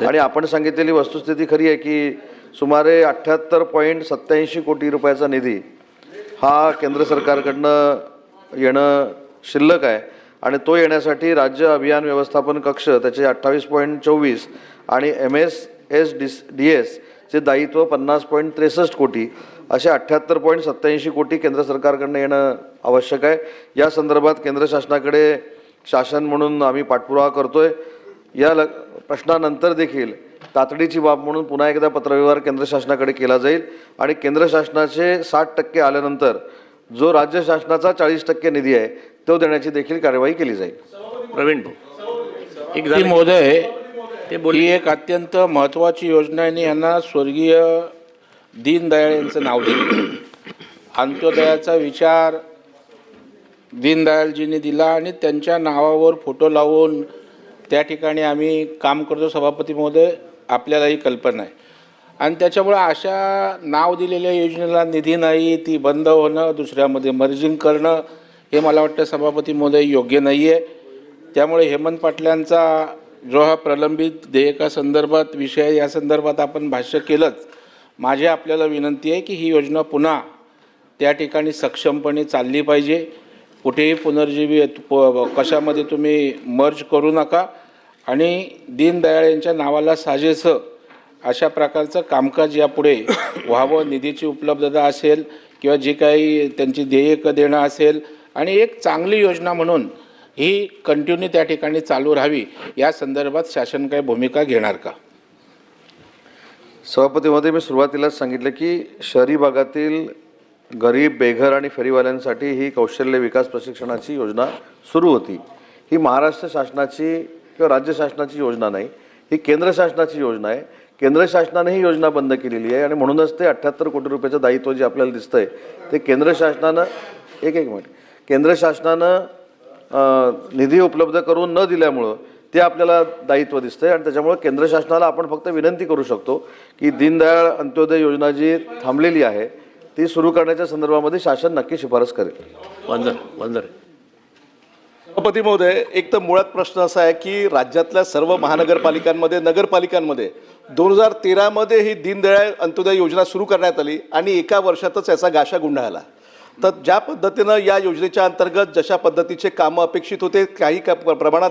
आणि आपण सांगितलेली वस्तुस्थिती खरी आहे की सुमारे 78.87 कोटी रुपयाचा निधी हा केंद्र सरकारकडनं येणं शिल्लक आहे आणि तो येण्यासाठी राज्य अभियान व्यवस्थापन कक्ष त्याचे 28.24 आणि MSSDS चे दायित्व 50.63 कोटी असे 78.87 कोटी केंद्र सरकारकडनं येणं आवश्यक आहे। या संदर्भात केंद्र शासनाकडे शासन म्हणून आम्ही पाठपुरावा करतोय। या प्रश्नानंतर देखील तातडीची बाब म्हणून पुन्हा एकदा पत्रव्यवहार केंद्र शासनाकडे केला जाईल आणि केंद्र शासनाचे 60% आल्यानंतर जो राज्य शासनाचा 40% निधी आहे तो देण्याची देखील कार्यवाही केली जाईल। प्रवीण भाऊ महोदय, ही एक अत्यंत महत्त्वाची योजना आहे आणि यांना स्वर्गीय दीनदयाळ यांचं नाव दिलं। अंत्योदयाचा विचार दीनदयाळजींनी दिला आणि त्यांच्या नावावर फोटो लावून त्या ठिकाणी आम्ही काम करतो। सभापती महोदय, आपल्यालाही कल्पना आहे आणि त्याच्यामुळे अशा नाव दिलेल्या योजनेला निधी नाही, ती बंद होणं, दुसऱ्यामध्ये मर्जिंग करणं हे मला वाटतं सभापती महोदय योग्य नाही आहे। त्यामुळे हेमंत पाटलांचा जो हा प्रलंबित देयकासंदर्भात विषय या संदर्भात आपण भाष्य केलंच। माझी आपल्याला विनंती आहे की ही योजना पुन्हा त्या ठिकाणी सक्षमपणे चालली पाहिजे। कुठेही पुनर्जीवी कशामध्ये तुम्ही मर्ज करू नका आणि दीनदयाळ यांच्या नावाला साजेसं अशा प्रकारचं कामकाज यापुढे व्हावं। निधीची उपलब्धता असेल किंवा जे काही त्यांची देयकं देणं असेल आणि एक चांगली योजना म्हणून ही कंटिन्यू त्या ठिकाणी चालू राहावी, या संदर्भात शासन काय भूमिका घेणार का? सभापती महोदय, मी सुरुवातीलाच सांगितलं की शहरी भागातील गरीब, बेघर आणि फेरीवाल्यांसाठी ही कौशल्य विकास प्रशिक्षणाची योजना सुरू होती। ही महाराष्ट्र शासनाची किंवा राज्य शासनाची योजना नाही, ही केंद्र शासनाची योजना आहे। केंद्र शासनाने ही योजना बंद केलेली आहे आणि म्हणूनच ते 78 कोटी रुपयाचं दायित्व जे आपल्याला दिसतंय ते केंद्र शासनानं केंद्र शासनानं निधी उपलब्ध करून न दिल्यामुळं ते आपल्याला दायित्व दिसतंय आणि त्याच्यामुळे केंद्र शासनाला आपण फक्त विनंती करू शकतो की दीनदयाळ अंत्योदय योजना जी थांबलेली आहे ती सुरू करण्याच्या संदर्भामध्ये शासन नक्की शिफारस करेल। सभापती महोदय, एक तर मुळात प्रश्न असा आहे की राज्यातल्या सर्व महानगरपालिकांमध्ये नगरपालिकांमध्ये 2013 मध्ये ही दीनदयाळ अंत्योदय योजना सुरू करण्यात आली आणि एका वर्षातच याचा गाशा गुंडाळला। तर ज्या पद्धतीनं या योजनेच्या अंतर्गत जशा पद्धतीचे कामं अपेक्षित होते काही प्रमाणात